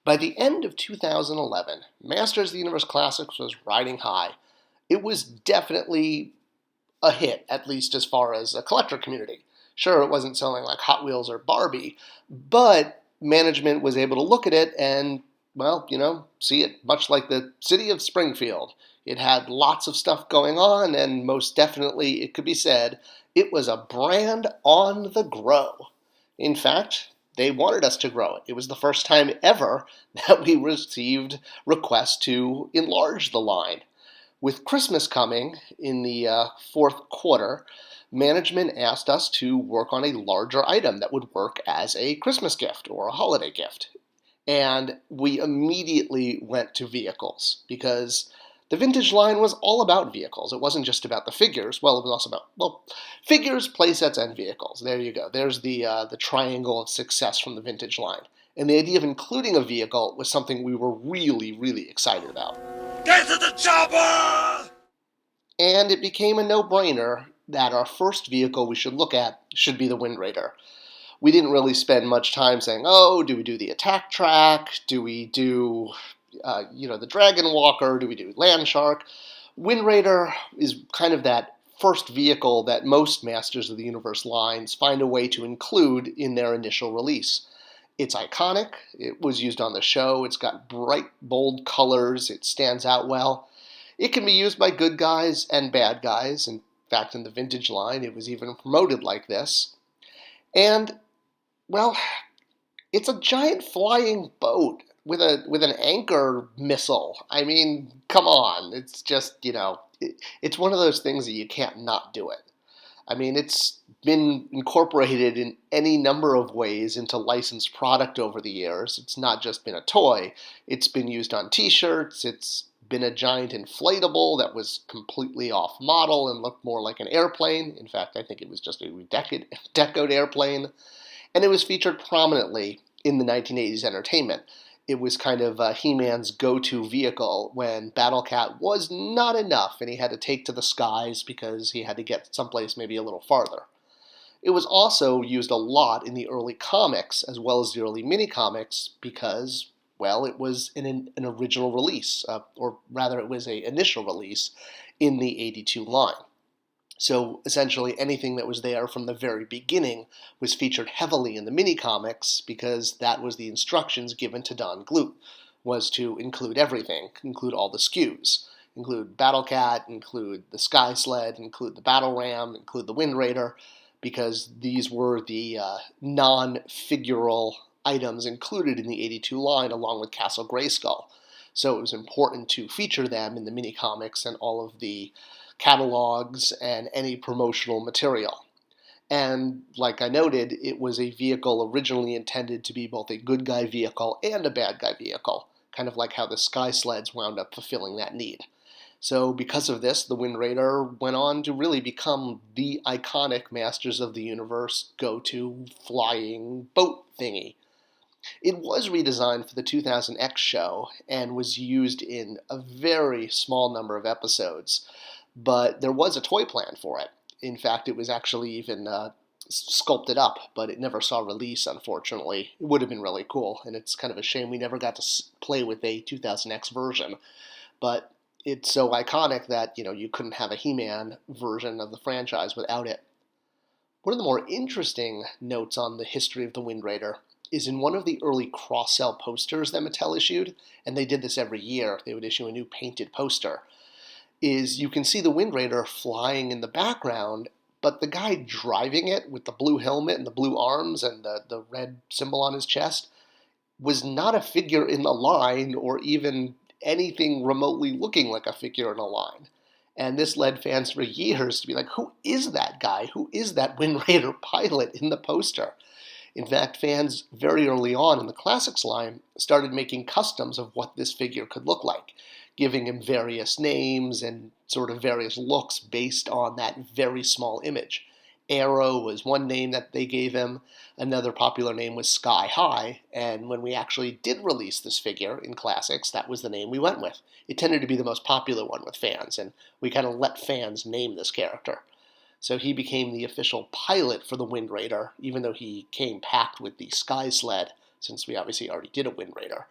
By the end of 2011, Masters of the Universe Classics was riding high. It was definitely a hit, at least as far as a collector community. Sure, it wasn't selling like Hot Wheels or Barbie, but management was able to look at it and, well, see it much like the city of Springfield. It had lots of stuff going on, and most definitely, it could be said, it was a brand on the grow. In fact, they wanted us to grow it. It was the first time ever that we received requests to enlarge the line. With Christmas coming in the fourth quarter, management asked us to work on a larger item that would work as a Christmas gift or a holiday gift. And we immediately went to vehicles because the vintage line was all about vehicles. It wasn't just about the figures. Well, it was also about, figures, playsets, and vehicles. There you go. There's the triangle of success from the vintage line. And the idea of including a vehicle was something we were really, really excited about. Get to the chopper! And it became a no-brainer that our first vehicle we should look at should be the Wind Raider. We didn't really spend much time saying, do we do the attack track? Do we do, the Dragon Walker? Do we do Land Shark? Wind Raider is kind of that first vehicle that most Masters of the Universe lines find a way to include in their initial release. It's iconic. It was used on the show. It's got bright, bold colors. It stands out well. It can be used by good guys and bad guys. In fact, in the vintage line, it was even promoted like this. And, it's a giant flying boat with an anchor missile. I mean, come on. It's just, it's one of those things that you can't not do it. I mean, it's been incorporated in any number of ways into licensed product over the years. It's not just been a toy. It's been used on t-shirts. It's been a giant inflatable that was completely off model and looked more like an airplane. In fact, I think it was just a decoed airplane. And it was featured prominently in the 1980s entertainment. It was kind of He-Man's go-to vehicle when Battle Cat was not enough and he had to take to the skies because he had to get someplace maybe a little farther. It was also used a lot in the early comics as well as the early mini-comics because, it was an original release, or rather it was an initial release in the 82 line. So essentially anything that was there from the very beginning was featured heavily in the mini-comics because that was the instructions given to Don Glut, was to include everything, include all the SKUs, include Battle Cat, include the Sky Sled, include the Battle Ram, include the Wind Raider, because these were the non-figural items included in the 82 line along with Castle Grayskull. So it was important to feature them in the mini-comics and all of the catalogs and any promotional material. And like I noted, it was a vehicle originally intended to be both a good guy vehicle and a bad guy vehicle, kind of like how the Sky Sleds wound up fulfilling that need. So because of this, the Wind Raider went on to really become the iconic Masters of the Universe go-to flying boat thingy. It was redesigned for the 2000X show and was used in a very small number of episodes, but there was a toy plan for it. In fact, it was actually even sculpted up, but it never saw release, unfortunately. It would have been really cool, and it's kind of a shame we never got to play with a 2000X version. But it's so iconic that, you couldn't have a He-Man version of the franchise without it. One of the more interesting notes on the history of the Wind Raider is in one of the early cross-sell posters that Mattel issued, and they did this every year. They would issue a new painted poster. Is you can see the Wind Raider flying in the background, but the guy driving it with the blue helmet and the blue arms and the red symbol on his chest was not a figure in the line or even anything remotely looking like a figure in a line. And this led fans for years to be like, who is that guy? Who is that Wind Raider pilot in the poster? In fact, fans very early on in the Classics line started making customs of what this figure could look like, giving him various names and sort of various looks based on that very small image. Arrow was one name that they gave him. Another popular name was Sky High, and when we actually did release this figure in Classics, that was the name we went with. It tended to be the most popular one with fans, and we kind of let fans name this character. So he became the official pilot for the Wind Raider, even though he came packed with the Sky Sled, since we obviously already did a Wind Raider.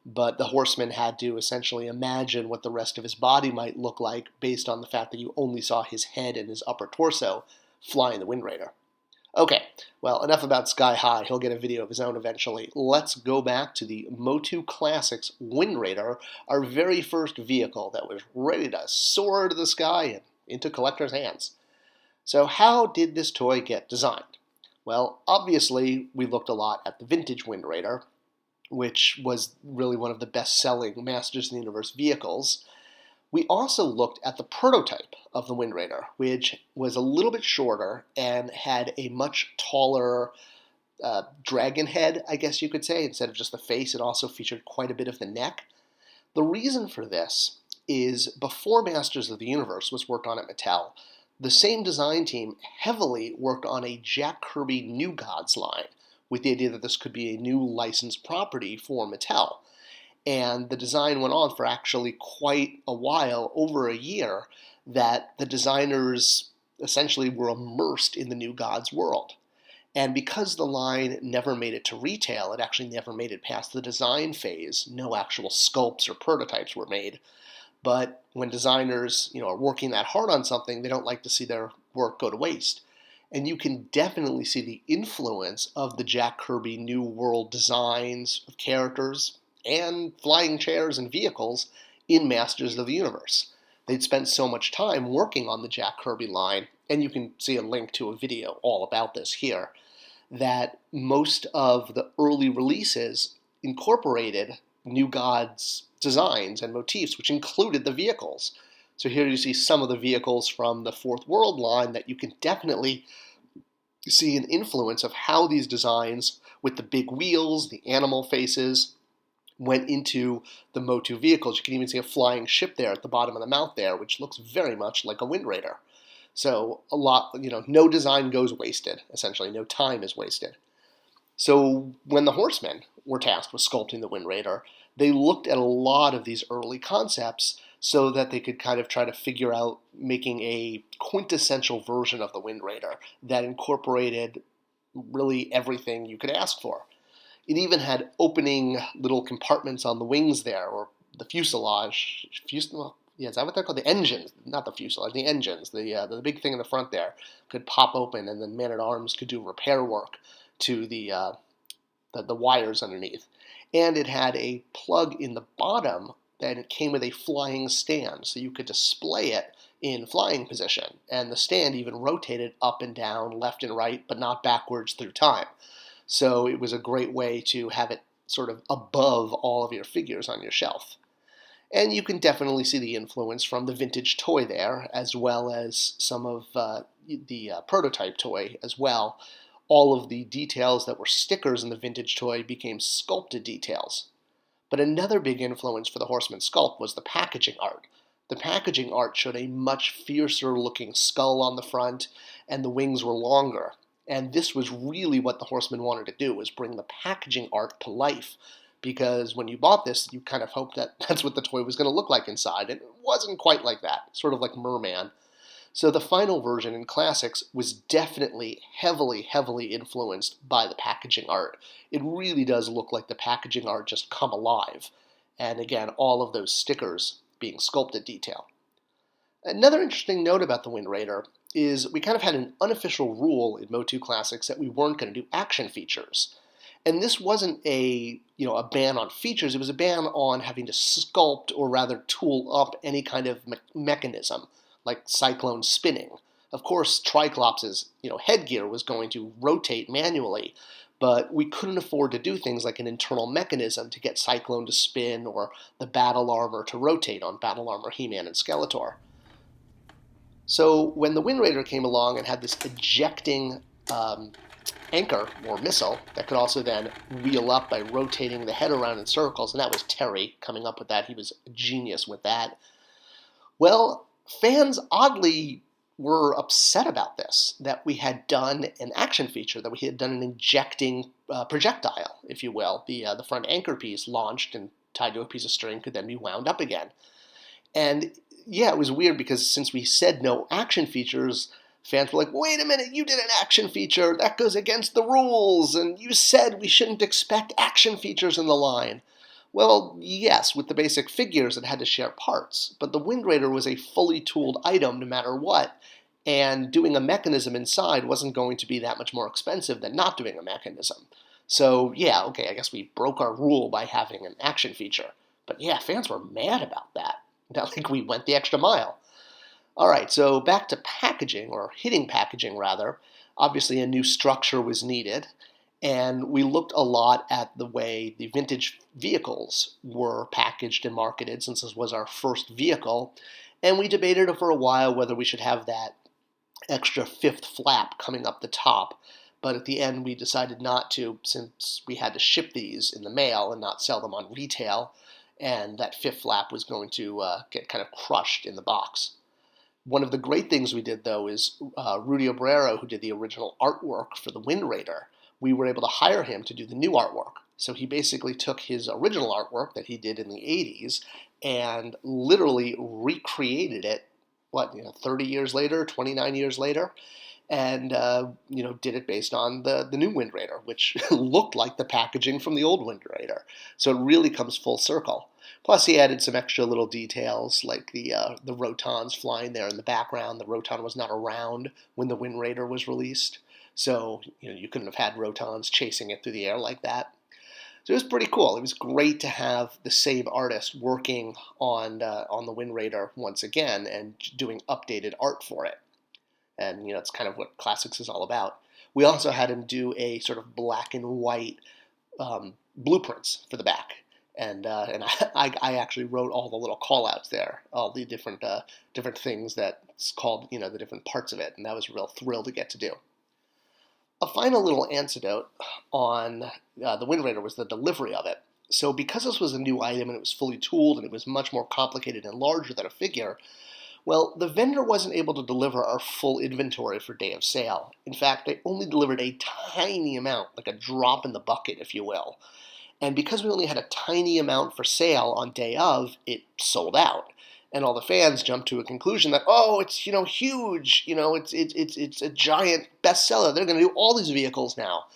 but the Horseman had to essentially imagine what the rest of his body might look like based on the fact that you only saw his head and his upper torso flying the Wind Raider. Okay, well, enough about Sky High. He'll get a video of his own eventually. Let's go back to the MOTU Classics Wind Raider, our very first vehicle that was ready to soar to the sky and into collectors' hands. So how did this toy get designed? Well, obviously, we looked a lot at the vintage Wind Raider, which was really one of the best-selling Masters of the Universe vehicles. We also looked at the prototype of the Wind Raider, which was a little bit shorter and had a much taller dragon head, I guess you could say. Instead of just the face, it also featured quite a bit of the neck. The reason for this is before Masters of the Universe was worked on at Mattel, the same design team heavily worked on a Jack Kirby New Gods line, with the idea that this could be a new licensed property for Mattel. And the design went on for actually quite a while, over a year, that the designers essentially were immersed in the New Gods world. And because the line never made it to retail, it actually never made it past the design phase. No actual sculpts or prototypes were made. But when designers, are working that hard on something, they don't like to see their work go to waste. And you can definitely see the influence of the Jack Kirby New World designs of characters and flying chairs and vehicles in Masters of the Universe. They'd spent so much time working on the Jack Kirby line, and you can see a link to a video all about this here, that most of the early releases incorporated New Gods designs and motifs, which included the vehicles. So here you see some of the vehicles from the Fourth World line that you can definitely see an influence of how these designs, with the big wheels, the animal faces, went into the MOTU vehicles. You can even see a flying ship there at the bottom of the mount there, which looks very much like a Wind Raider. So a lot, no design goes wasted, essentially. No time is wasted. So when the Horsemen were tasked with sculpting the Wind Raider, they looked at a lot of these early concepts so that they could kind of try to figure out making a quintessential version of the Wind Raider that incorporated really everything you could ask for. It even had opening little compartments on the wings there, or the fuselage. Is that what they're called? The engines, not the fuselage, the engines. The big thing in the front there could pop open, and then man-at-arms could do repair work to the wires underneath. And it had a plug in the bottom that it came with a flying stand, so you could display it in flying position. And the stand even rotated up and down, left and right, but not backwards through time. So it was a great way to have it sort of above all of your figures on your shelf. And you can definitely see the influence from the vintage toy there, as well as some of the prototype toy as well. All of the details that were stickers in the vintage toy became sculpted details. But another big influence for the Horseman sculpt was the packaging art. The packaging art showed a much fiercer looking skull on the front, and the wings were longer. And this was really what the Horseman wanted to do, was bring the packaging art to life. Because when you bought this, you kind of hoped that that's what the toy was going to look like inside. And it wasn't quite like that, sort of like Merman. So the final version in Classics was definitely heavily influenced by the packaging art. It really does look like the packaging art just come alive. And again, all of those stickers being sculpted detail. Another interesting note about the Wind Raider is we kind of had an unofficial rule in MOTU Classics that we weren't going to do action features. And this wasn't a ban on features, it was a ban on having to sculpt or rather tool up any kind of mechanism, like Cyclone spinning. Of course, Triclops' headgear was going to rotate manually, but we couldn't afford to do things like an internal mechanism to get Cyclone to spin or the battle armor to rotate on Battle Armor He-Man and Skeletor. So when the Wind Raider came along and had this ejecting anchor or missile that could also then wheel up by rotating the head around in circles, and that was Terry coming up with that. He was a genius with that. Well, fans oddly were upset about this, that we had done an action feature, that we had done an ejecting projectile, if you will. The front anchor piece launched and tied to a piece of string could then be wound up again. And yeah, it was weird because since we said no action features, fans were like, wait a minute, you did an action feature, that goes against the rules, and you said we shouldn't expect action features in the line. Well, yes, with the basic figures it had to share parts, but the Wind Raider was a fully tooled item no matter what, and doing a mechanism inside wasn't going to be that much more expensive than not doing a mechanism. So, yeah, okay, I guess we broke our rule by having an action feature. But yeah, fans were mad about that. I think we went the extra mile. All right, so back to packaging, or hitting packaging rather. Obviously, a new structure was needed, and we looked a lot at the way the vintage vehicles were packaged and marketed, since this was our first vehicle, and we debated for a while whether we should have that extra fifth flap coming up the top. But at the end, we decided not to, since we had to ship these in the mail and not sell them on retail, and that fifth flap was going to get kind of crushed in the box. One of the great things we did, though, is Rudy Obrero, who did the original artwork for the Wind Raider, we were able to hire him to do the new artwork. So he basically took his original artwork that he did in the 80s and literally recreated it, 30 years later, 29 years later, and did it based on the new Wind Raider, which looked like the packaging from the old Wind Raider. So it really comes full circle. Plus, he added some extra little details, like the Rotons flying there in the background. The Roton was not around when the Wind Raider was released, so you couldn't have had Rotons chasing it through the air like that. So it was pretty cool. It was great to have the same artist working on the Wind Raider once again and doing updated art for it. And it's kind of what Classics is all about. We also had him do a sort of black and white blueprints for the back. And I actually wrote all the little call-outs there, all the different things that's called, the different parts of it, and that was a real thrill to get to do. A final little anecdote on the Wind Raider was the delivery of it. So because this was a new item and it was fully tooled and it was much more complicated and larger than a figure, well, the vendor wasn't able to deliver our full inventory for day of sale. In fact, they only delivered a tiny amount, like a drop in the bucket, if you will. And because we only had a tiny amount for sale on day of, it sold out. And all the fans jumped to a conclusion that, oh, it's, huge, it's a giant bestseller. They're going to do all these vehicles now.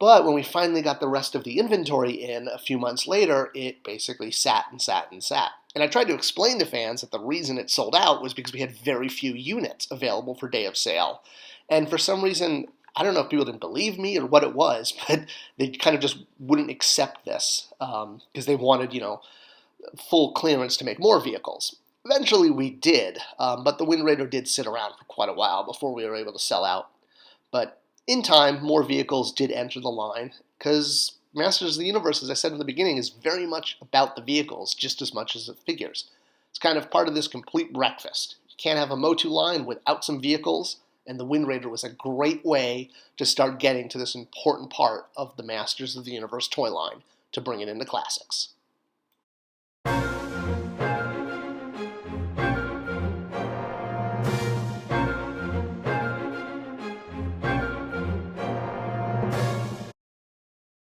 But when we finally got the rest of the inventory in a few months later, it basically sat and sat and sat. And I tried to explain to fans that the reason it sold out was because we had very few units available for day of sale. And for some reason, I don't know if people didn't believe me or what it was, but they kind of just wouldn't accept this because they wanted, full clearance to make more vehicles. Eventually we did, but the Wind Raider did sit around for quite a while before we were able to sell out. But in time, more vehicles did enter the line because Masters of the Universe, as I said in the beginning, is very much about the vehicles just as much as the figures. It's kind of part of this complete breakfast. You can't have a MOTU line without some vehicles, and the Wind Raider was a great way to start getting to this important part of the Masters of the Universe toy line to bring it into Classics.